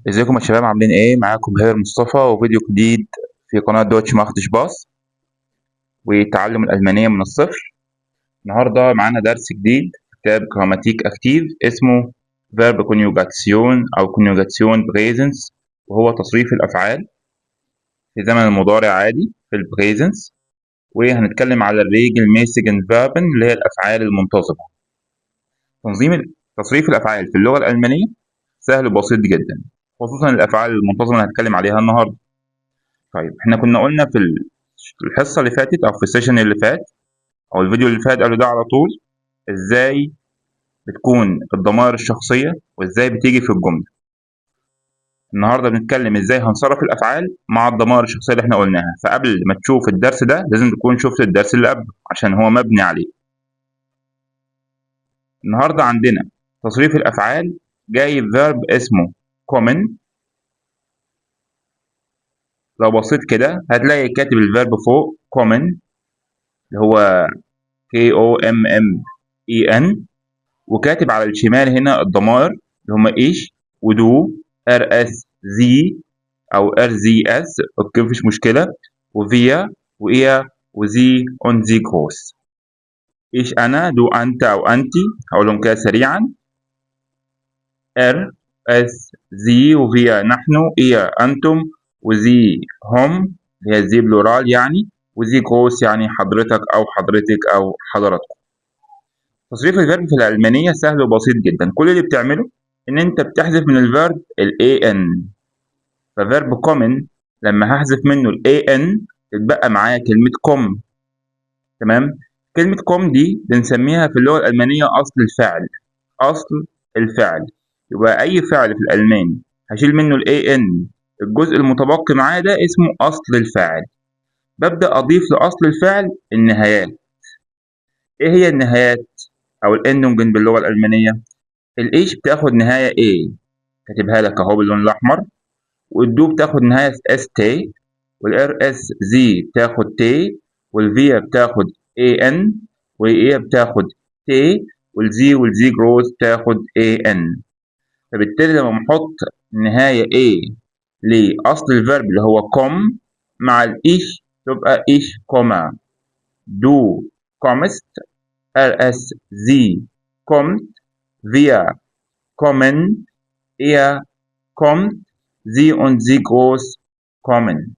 ازيكم يا شباب عاملين ايه؟ معاكم هير مصطفى وفيديو جديد في قناة دوتش ماختش باص وتعلم الألمانية من الصفر. النهاردة معانا درس جديد في كتاب جراماتيك أكتيف اسمه فيرب كونيوجاتسيون أو كونيوجاتسيون بريزنس، وهو تصريف الأفعال في زمن المضارع عادي في البريزنس. وهنتكلم على الريجل ميسيجن فيربن اللي هي الأفعال المنتظمة. تصريف الأفعال في اللغة الألمانية سهل وبسيط جدا، خصوصا الأفعال المنتظمة اللي هنتكلم عليها النهاردة. طيب احنا كنا قلنا في الحصة اللي فاتت او في السيشن اللي فات او الفيديو اللي فات قبل ده على طول ازاي بتكون الضمائر الشخصية وازاي بتيجي في الجملة. النهارده بنتكلم ازاي هنصرف الافعال مع الضمائر الشخصية اللي احنا قلناها، فقبل ما تشوف الدرس ده لازم تكون شفت الدرس اللي قبله عشان هو مبني عليه. النهارده عندنا تصريف الافعال جاي فيرب اسمه common. لو بصيت كده هتلاقي كاتب الفيرب فوق common اللي هو KOMMEN، وكاتب على الشمال هنا الضمائر اللي هما ايش ودو ار اس زي او ار زي اس، اوكي مفيش مشكله، وفيا وايا وزي اون زي كروس. ايش انا، دو انت او انتي، هقولهم كده سريعا: ار اس زي وفيا نحن، ايا انتم، وزي هم اللي هي زي بلورال يعني، وزي كروس يعني حضرتك او حضرتك او حضراتكم. تصريف الفيرب في الألمانية سهل وبسيط جدا، كل اللي بتعمله إن أنت بتحذف من الفيرب ال AN. ففيرب common لما هحذف منه ال AN تتبقى معايا كلمة com. تمام؟ كلمة com دي بنسميها في اللغة الألمانية أصل الفعل. أصل الفعل يبقى أي فعل في الألماني هشيل منه ال AN، الجزء المتبقي معاه ده اسمه أصل الفعل. ببدأ أضيف لأصل الفعل النهايات. إيه هي النهايات أو الإندونجن باللغة الألمانية؟ الإيش بتاخد نهاية A كاتبها لك أهو باللون الأحمر، والدو بتاخد نهاية اس تي، والار اس زي بتاخد تي، والفيا بتاخد اي ان، والاي بتاخد تي، والزي جروس بتاخد اي ان. فبالتالي لما نحط نهاية A لأصل الفيرب اللي هو كوم مع الإيش تبقى إيش كوما. دو كومست، ار اس زي كومت، فيا كومن، ايا kommt, sie und sie groß kommen.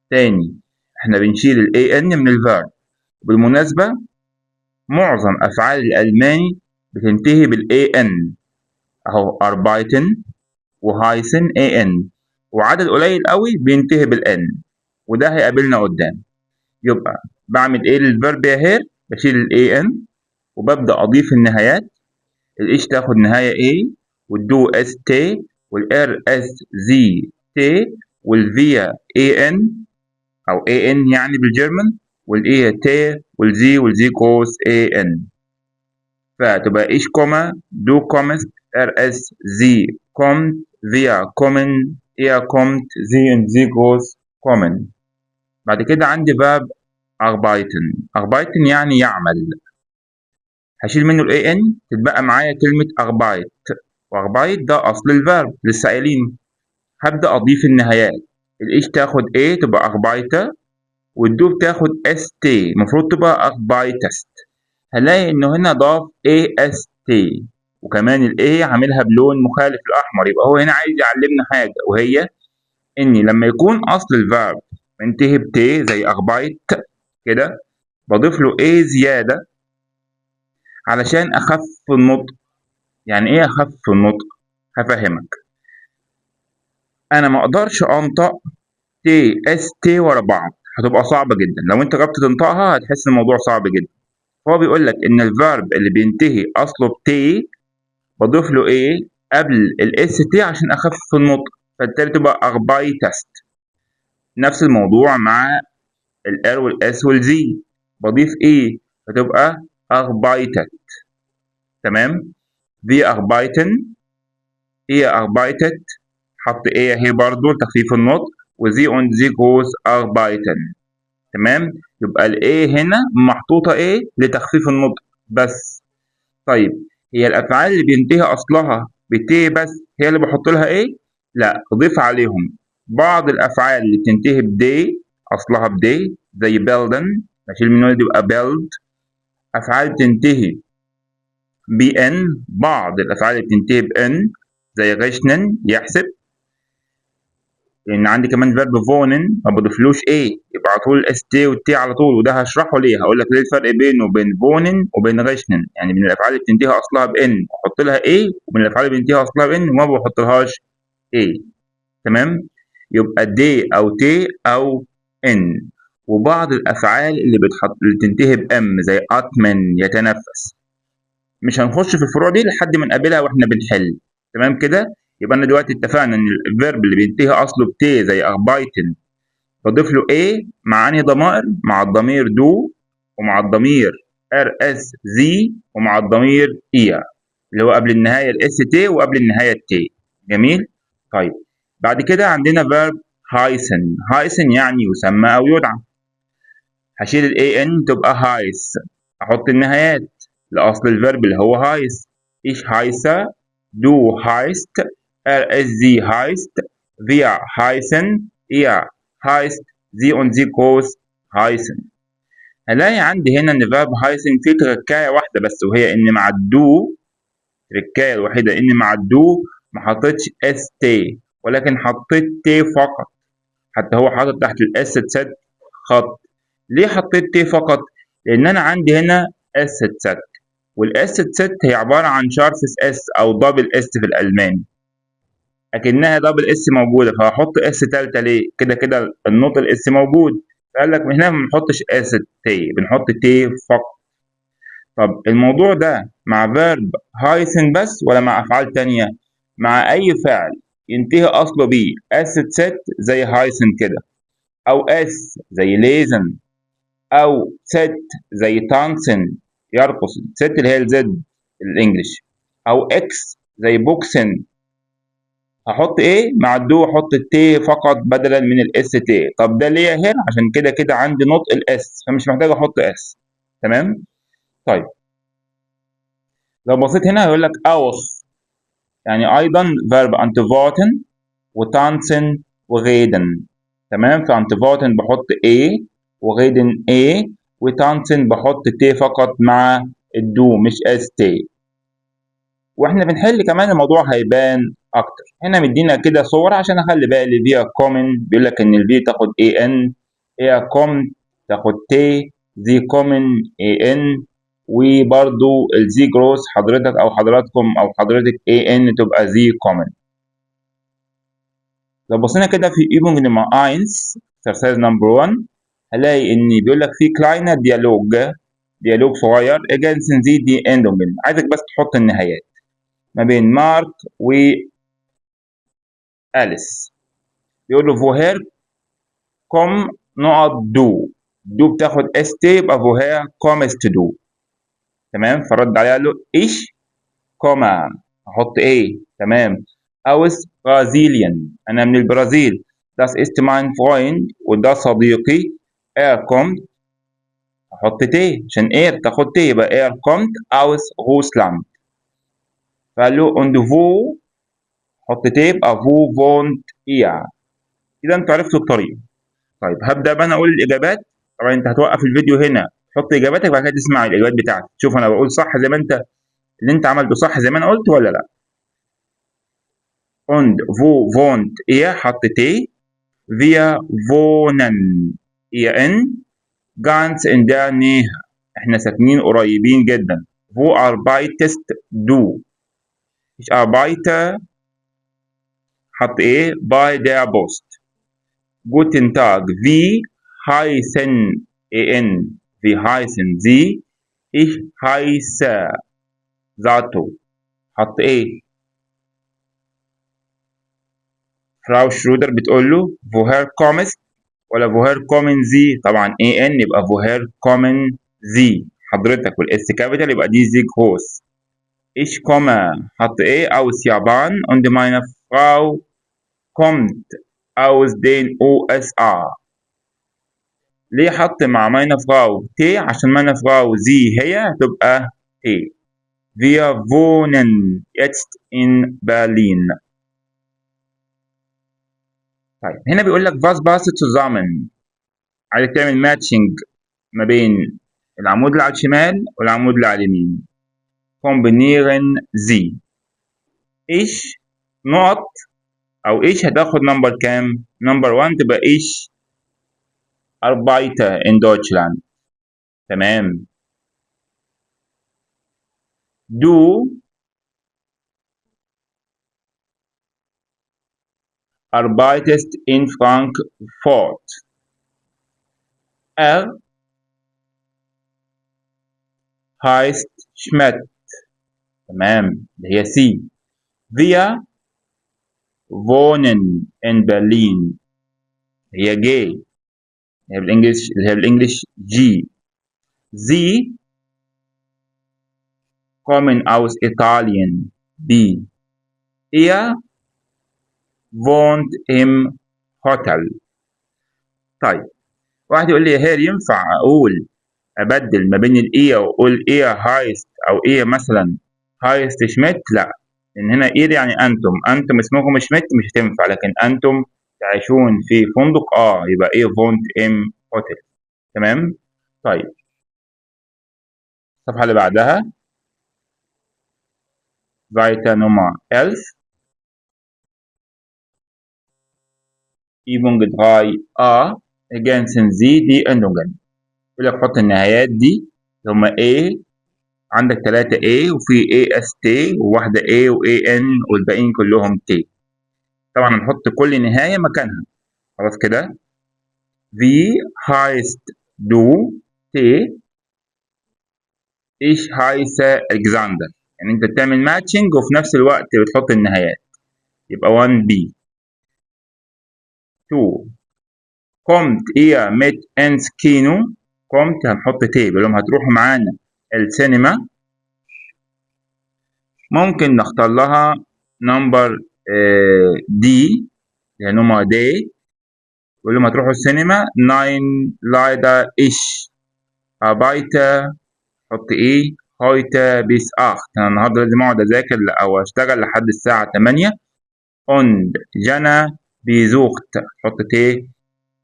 تاني احنا بنشيل ال AN من الفيرب. بالمناسبة معظم أفعال الألماني بتنتهي بال AN أهو arbeiten وهايسن AN، وعدد قليل قوي بينتهي بال N، وده هيقابلنا قدام. يبقى بعمل ايه للفيرب يا هير؟ بشيل ال AN وببدأ أضيف النهايات. الإيش تاخد نهاية A، والدو اس تي، والار اس زي تي، والفيا اي ان او اي ان يعني بالجرمن، والاي تي، والزي كوس اي ان. فتبقى ايش كوما، دو كومست، ار اس زي كومت، فيا كومن، ايا كومت، زي ان زي كوس كومن. بعد كده عندي فاب arbeiten. arbeiten يعني يعمل، هشيل منه الاي ان تتبقى معايا كلمة arbeit، وarbeit ده أصل الفيرب لسه قايلينه. هبدأ أضيف النهايات. الإيش تاخد A تبقى أربايتا، والدو بتاخد اس تي المفروض تبقى أربايتست. هلاقي إنه هنا ضاف AST، وكمان ال A عاملها بلون مخالف الأحمر، يبقى هو هنا عايز يعلمنا حاجة، وهي إني لما يكون أصل الفيرب منتهي ب T زي أربايت كده بضيف له A زيادة علشان أخفف النطق. يعني إيه أخفف النطق؟ هفهمك. أنا ما أقدرش أنطق تي اس تي ورا بعض، هتبقى صعبة جدا. لو انت جربت تنطقها هتحس الموضوع صعب جدا. هو بيقول لك ان الفيرب اللي بينتهي اصله بتي بضيف له ايه قبل الاس تي عشان اخفف النطق، فبالتالي تبقى اربايتست. نفس الموضوع مع الار والاس والزي، بضيف ايه فتبقى اربايتت. تمام. في اربايتن، ايه اربايتت، حط ايه اهي برضو لتخفيف النطق، وزي اون زي جوز اربايتن. تمام. يبقى الايه هنا محطوطه ايه لتخفيف النطق بس. طيب هي الافعال اللي بينتهي اصلها بت بس هي اللي بحط لها ايه؟ لا، ضيف عليهم بعض الأفعال اللي بتنتهي بدي، أصلها بدي، زي building، أشيل من ولد يبقى build. أفعال بتنتهي بN، بعض الأفعال اللي بتنتهي بN زي غشنن، يحسب. لأن عندي كمان فيرب فونن ما بضيفلوش A، يبقى على طول اس تي والتي على طول، وده هشرحه ليه، هقول لك ليه الفرق بينه وبين فونن وبين غشنن. يعني من الأفعال اللي بتنتهي أصلها بN أحط لها A، ومن الأفعال اللي بتنتهي أصلها بN وما بحطلهاش A. تمام؟ يبقى دي أو تي أو إن. وبعض الأفعال اللي تنتهي بأم زي أطمن، يتنفس. مش هنخش في الفروع دي لحد ما نقابلها واحنا بنحل. تمام كده؟ يبقى انا دلوقتي اتفقنا ان الفيرب اللي بينتهي اصله بتي زي اربايتن بضيف له ايه مع انهي ضمائر؟ مع الضمير دو، ومع الضمير ار اس زي، ومع الضمير ايا اللي هو قبل النهايه الاس تي وقبل النهايه التي. جميل؟ طيب بعد كده عندنا فيرب هايسن. هايسن يعني يسمى او يدعى. هشيل الاي ان تبقى هايس، احط النهايات لاصل الفيرب اللي هو هايس. ich heiße، du heißt، sie heißt، wir heißen، ihr heißt، sie und sie groß heißen. هلاقي عندي هنا ان فيرب هايسن فيه تركايه واحده بس، وهي ان مع الدو، التركايه الوحيده ان مع الدو ما حطيتش اس تي، ولكن حطيت تي فقط. حتى هو حاطط تحت الاس تسد خط. ليه حطيت تي فقط؟ لان انا عندي هنا اس تسد، والاس تسد هي عباره عن شارفس اس او دبل اس في الالماني، اكنها دبل اس موجوده، فهحط اس تالته ليه؟ كده كده النطق الاس موجود. فقال لك هنا ما بنحطش اس تي، بنحط تي فقط. طب الموضوع ده مع فيرب هايسن بس ولا مع افعال تانية؟ مع اي فعل ينتهي اصله بيه اس تسد زي هايسن كده، او اس زي ليزن، او ست زي تانسن يرقص، ست اللي هي الزد الانجليش، او اكس زي بوكسن. هحط ايه مع الدو؟ احط التي فقط بدلا من الاس تي. طب ده ليه هنا؟ عشان كده كده عندي نطق الاس، فمش محتاج احط اس. تمام؟ طيب لو بصيت هنا هيقول لك اوخ، يعني ايضا فيرب انتفوتن وتانسن وغيدن. تمام؟ فانتفوتن بحط ايه، وغيدن ايه، وتانسن بحط تي فقط مع الدو مش اس تي. واحنا بنحل كمان الموضوع هيبان اكتر. هنا مدينا كده صور عشان اخلي بالي. فيها كومن بيقول لك ان الفي تاخد اي ان، هي كوم تاخد تي، زي كومن اي ان، وبرضو الزي جروس حضرتك او حضراتكم او حضرتك اي ان تبقى زي كومن. لو بصينا كده في ايبونج نمبر 1 اكسرسايز نمبر 1 هلاقي ان بيقول لك في كلاينر ديالوج صغير اجانسن زي دي اندونجن. عايزك بس تحط النهايات ما بين مارك وأليس. بيقول له فوهير كوم نقط دو، دو بتاخد اس تي يبقى فوهير كومست دو. تمام؟ فرد عليها له ايش كوما، احط ايه. تمام؟ اوس برازيليان، انا من البرازيل. das ist mein Freund، وده صديقي. kommt، احط تي عشان اير تاخد تي يبقى kommt aus Russland. فقال له und wo، حط تي يبقى wo wohnt ihr. كده انتوا عرفتوا الطريقه. طيب هبدا بقى انا اقول الاجابات. طبعا انت هتوقف الفيديو هنا تحط اجاباتك، بعد كده تسمع الاجابات بتاعتي، شوف انا بقول صح زي ما انت اللي انت عملته صح زي ما انا قلت ولا لا. und wo wohnt ihr حط تي. wir wohnen ihr in ganz in der Nähe، احنا ساكنين قريبين جدا. wo arbeitest du، ich arbeite حط ايه bei der Post. guten Tag، wie heißen en، wie heißen Sie، ich heiße Sato. حط ايه؟ فراو شرودر بتقول له woher kommst ولا woher kommen Sie؟ طبعا ان يبقى woher kommen Sie حضرتك، والاس كابيتال يبقى دي زي groß. ich komme حط ايه aus Japan und meine Frau kommt aus den USA. ليه حط مع meine Frau تي؟ عشان meine Frau sie هي هتبقى تي. wir wohnen jetzt in Berlin. طيب هنا بيقول لك was passt zusammen، عايزك تعمل ماتشنج ما بين العمود اللي على الشمال والعمود اللي على اليمين. kombinieren sie. ايش نقط او ايش هتاخد نمبر كام؟ نمبر 1 تبقى ايش arbeite in Deutschland. تمام. du arbeitest in Frankfurt. Er heißt Schmidt. تمام اللي هي سي. wir wohnen in Berlin. هي جي، اللي هي بالانجلش جي. sie kommen aus Italien. بي. er wohnt im Hotel. طيب واحد يقول لي هل ينفع اقول ابدل ما بين الايه واقول ايه هايست او ايه مثلا هايست شميت؟ لا، لان هنا ايه يعني انتم اسمكم شميت مش هتنفع، لكن انتم تعيشون في فندق يبقى ايه فونت ام هوتيل. تمام. طيب الصفحه اللي بعدها Seite Nummer 11 Übung 3a ergänzen Sie die Endungen. يقول لك حط النهايات دي اللي هما A، عندك 3 A وفي AST وواحدة A و AN والباقيين كلهم T. طبعا هنحط كل نهاية مكانها. خلاص كده. Wie heißt du T؟ Ich heiße Alexander. يعني انت بتعمل ماتشنج وفي نفس الوقت بتحط النهايات. يبقى 1B. 2 kommt ihr mit ins Kino؟ kommt هنحط T، بيقول لهم هتروحوا معانا السينما. ممكن نختار لها نمبر دي، اللي هي نمبر دي. يقول لهم هتروحوا السينما. 9 leider ich arbeite، حط ايه heute bis 8، انا النهارده لازم اقعد اذاكر او اشتغل لحد الساعه 8. und Jana besucht، حط ت.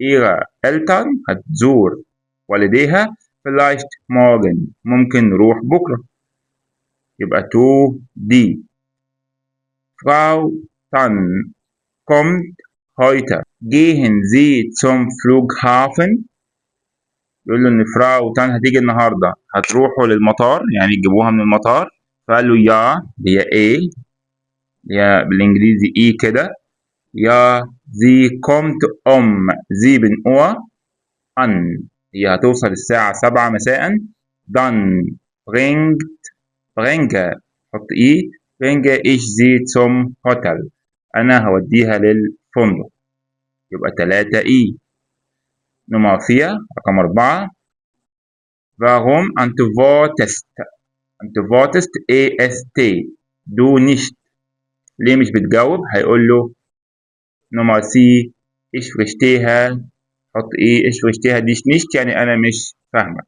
ihre Eltern هتزور والديها vielleicht morgen، ممكن نروح بكره. يبقى 2D. Frau Tan kommt heute. gehen Sie zum Flughafen؟ يقول له ان فراو تان هتيجي النهارده، هتروحوا للمطار يعني تجيبوها من المطار. فقال له يا، هي ايه، هي بالانجليزي اي كده. يا زي كومت زيبن اور ان، هي هتوصل الساعة 7 مساء. دان برينجا، حط اي برينجا ايش زي zum هوتل، انا هوديها للفندق. يبقى 3 اي. نمرة 4 رقم 4 warum antwortest AST du nicht؟ ليه مش بتجاوب؟ هيقول له نمرة سي ich verstehe، حط ايه ich verstehe dich nicht يعني انا مش فاهمك.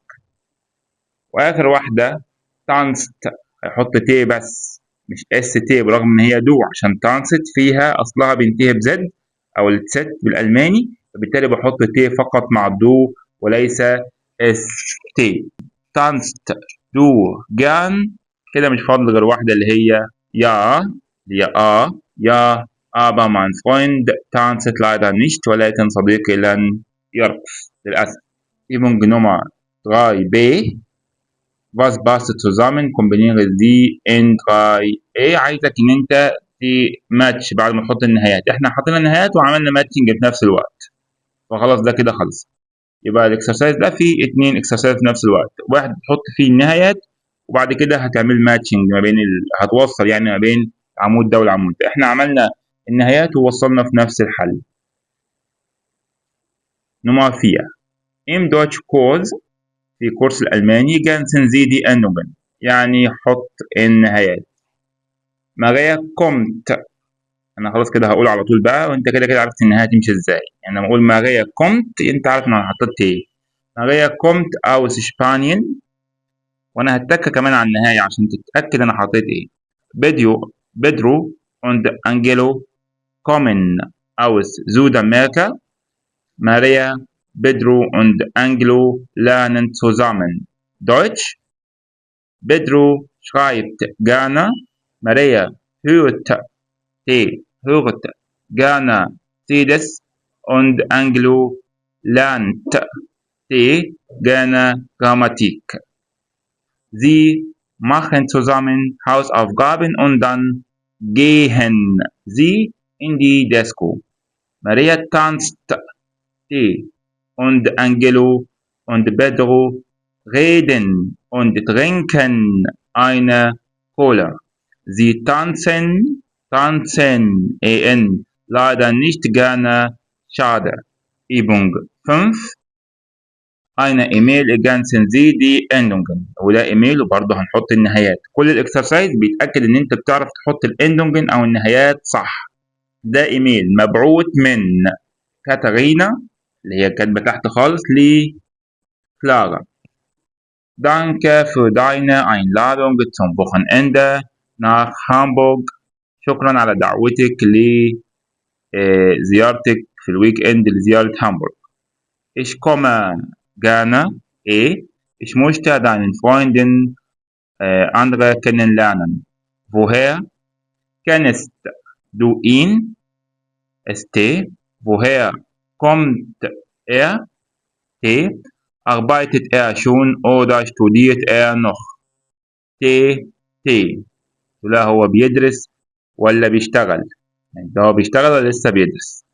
واخر واحدة tanzt، هيحط تي بس مش اس تي، برغم ان هي دو، عشان تانست فيها اصلها بينتهي بزد او الست بالالماني، فبالتالي بحط تي فقط مع دو وليس اس تي. tanzt du gern، كده مش فاضل غير واحدة اللي هي يا، اللي هي يا aber mein Freund tanzt leider nicht، ولكن صديقي لن يرقص للأسف. Übung Nummer 3b was passt zusammen kombiniere die in 3a. عايزك ان انت تماتش بعد ما تحط النهايات. احنا حطينا النهايات وعملنا ماتشنج في نفس الوقت، فخلاص ده كده خلص. يبقى الاكسرسايز ده فيه 2 اكسرسايز في نفس الوقت، واحد تحط فيه النهايات وبعد كده هتعمل ماتشنج ما بين هتوصل يعني ما بين العمود ده والعمود ده. احنا عملنا النهايات ووصلنا في نفس الحل. نمرة 4 im Deutschkurs، في كورس الألماني ganzen Sie die Endungen، يعني حط النهايات. ماريا كومت، أنا خلاص كده هقول على طول بقى وأنت كده كده عرفت النهاية تمشي إزاي. يعني لما أقول ماريا كومت أنت عارف أنا حطيت إيه. ماريا كومت aus Spanien، وأنا هتك كمان على النهاية عشان تتأكد أنا حطيت إيه. بيدرو und Angelo kommen aus Südamerika. Maria, Pedro und Angelo lernen zusammen Deutsch. Pedro schreibt gerne. Maria hört gerne CDs und Angelo lernt gerne Grammatik. Sie machen zusammen Hausaufgaben und dann gehen sie in die Disco. Maria tanzt und Angelo und Pedro reden und trinken eine Cola. Sie tanzen leider nicht gerne, schade. Übung 5. eine إيميل ergänzen Sie die Endungen. وده إيميل وبرضه هنحط النهايات. كل الإكسرسايز بيتأكد إن أنت بتعرف تحط الإندونجن أو النهايات صح. ده إيميل مبعوث من كاتارينا اللي هي كاتبة تحت خالص لكلارا. Danke für deine Einladung zum Wochenende nach Hamburg. شكرا على دعوتك لزيارتك في الويك إند لزيارة هامبورغ. Ich komme gerne. Ich möchte deinen Freunden andere kennenlernen. Woher kennst du ihn? Woher kommt er? Arbeitet er schon oder studiert er noch? لا هو بيدرس ولا بيشتغل؟ يعني ده هو بيشتغل ولا لسه بيدرس؟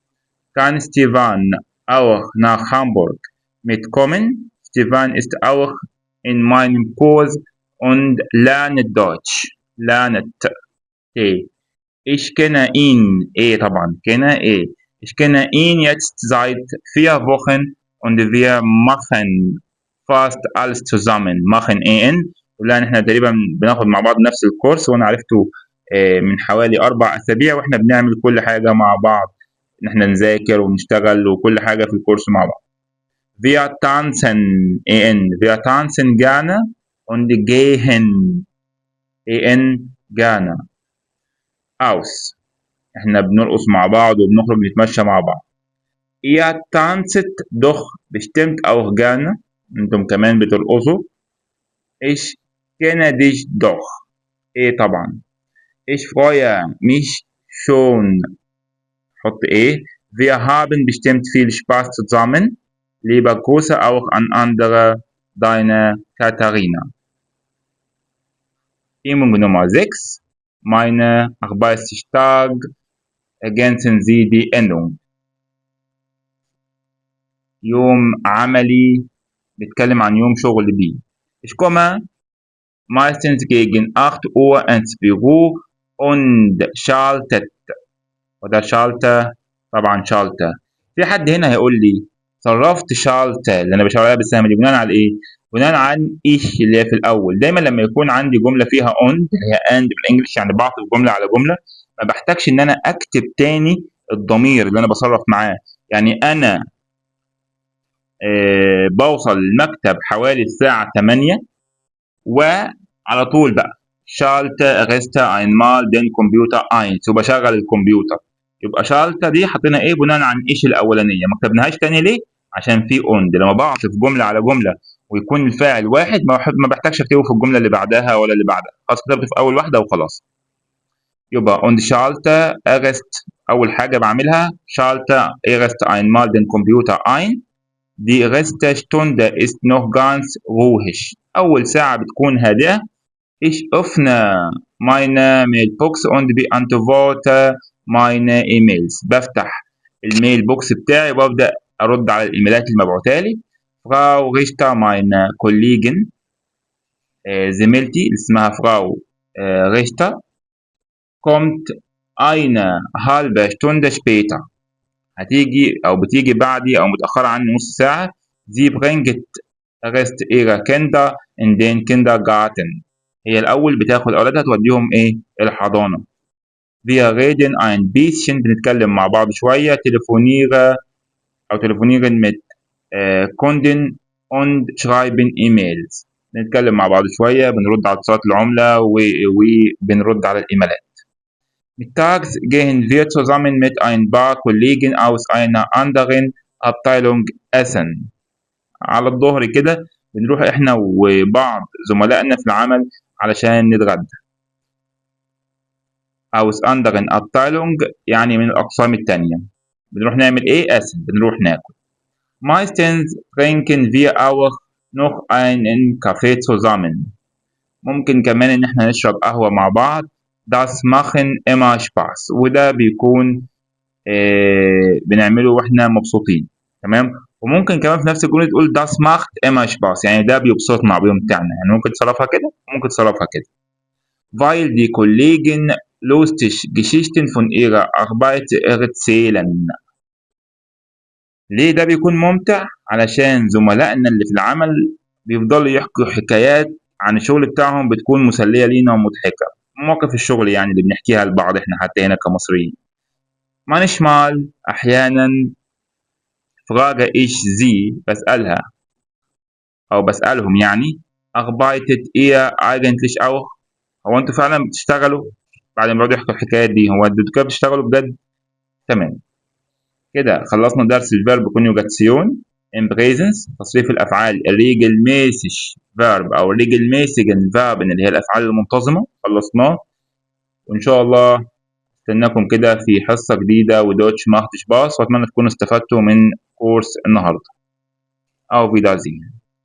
Kann Stefan auch nach Hamburg mitkommen? Stefan ist auch in meinem Kurs und lernt Deutsch. Ich kenne ihn. طبعا kenne. Ich kenne ihn jetzt seit 4 Wochen und wir machen fast alles zusammen. machen ولأن احنا تقريبا بناخد مع بعض نفس الكورس وانا عرفته من حوالي 4 أسابيع واحنا بنعمل كل حاجة مع بعض. ان احنا نذاكر ونشتغل وكل حاجة في الكورس مع بعض. Wir tanzen gerne und gehen gerne aus. احنا بنرقص مع بعض وبنخرج نتمشى مع بعض. Ihr tanzt doch bestimmt auch gerne. انتم كمان بترقصوا. Ich kenne dich doch. طبعا. Ich freue mich schon. حط Wir haben bestimmt viel Spaß zusammen. Liebe Grüße auch an andere, deine Katharina. Übung Nummer 6. Meine Arbeitstag ergänzen Sie die Endung. يوم عملي بيتكلم عن يوم شغل بيه. Ich komme meistens gegen 8 Uhr ins Büro und وده شالته طبعا شالته. في حد هنا هيقول لي صرفت شالته اللي انا بشاور عليها بالسهم دي بناء على ايه؟ بناء عن ايش اللي هي في الاول. دايما لما يكون عندي جمله فيها on اللي هي and بالانجلش يعني بعطف جمله على جمله ما بحتاجش ان انا اكتب تاني الضمير اللي انا بصرف معاه. يعني انا بوصل المكتب حوالي الساعه 8 وعلى طول بقى شالته reste einmal den Computer ein وبشغل الكمبيوتر. يبقى شالته دي حطينا بناء عن ايش الاولانيه ما كتبناهاش تاني ليه؟ عشان في اون. لما بعطف جمله على جمله ويكون الفاعل واحد ما بحتاجش اكتبه في الجمله اللي بعدها ولا اللي بعدها. خلاص كتبت في اول واحده وخلاص. يبقى und schalte erst اول حاجه بعملها schalte erst einmal den Computer ein. Die erste Stunde ist noch ganz ruhig. اول ساعه بتكون هادئه. Ich öffne meine Mailbox und beantworte meine E-Mails. بفتح الميل بوكس بتاعي وببدأ أرد على الإيميلات المبعوثة لي. Frau Richter meine Kollegin زميلتي اسمها فراو Richter kommt eine halbe Stunde später. هتيجي أو بتيجي بعدي أو متأخرة عني نص ساعة. Sie bringt rest ihrer Kinder in den Kindergarten. هي الأول بتاخد أولادها توديهم الحضانة. Wir reden ein bisschen بنتكلم مع بعض شوية. telefonieren mit Kunden und schreiben E-Mails. بنتكلم مع بعض شوية بنرد على اتصالات العملاء وبنرد على الإيميلات. Mittags gehen wir zusammen mit ein paar Kollegen aus einer anderen Abteilung essen. على الظهر كده بنروح إحنا وبعض زملائنا في العمل علشان نتغدى. Aus anderen Abteilung يعني من الأقسام التانية. بنروح نعمل إيه؟ essen. بنروح ناكل. Meistens trinken wir auch noch einen Kaffee zusammen. ممكن كمان إن إحنا نشرب قهوة مع بعض. Das machen immer Spaß. وده بيكون بنعمله واحنا مبسوطين. تمام. وممكن كمان في نفس الجمله تقول das macht immer Spaß يعني ده بيبسطنا او بيمتعنا، يعني ممكن تصرفها كده وممكن تصرفها كده. weil die Kollegen lustige Geschichten von ihrer Arbeit erzählen. ليه ده بيكون ممتع؟ علشان زملائنا اللي في العمل بيفضلوا يحكوا حكايات عن الشغل بتاعهم بتكون مسليه لينا ومضحكه. مواقف الشغل يعني اللي بنحكيها لبعض احنا حتى هنا كمصريين. manchmal أحيانا frage ich sie بسألها أو بسألهم يعني arbeitet ihr eigentlich auch؟ هو أنتوا فعلا بتشتغلوا؟ بعد ما بيقعدوا يحكوا الحكايات دي هو أنتوا كده بتشتغلوا بجد؟ تمام. كده خلصنا درس الفيرب كونيوجاتسيون in presence تصريف الأفعال الريجلميسيش فيرب أو الريجلميسيجن فيرب اللي هي الأفعال المنتظمة خلصناه، وإن شاء الله استناكم كده في حصة جديدة ودوتش ماخت شباص، وأتمنى تكونوا استفدتوا من كورس النهاردة. Auf Wiedersehen.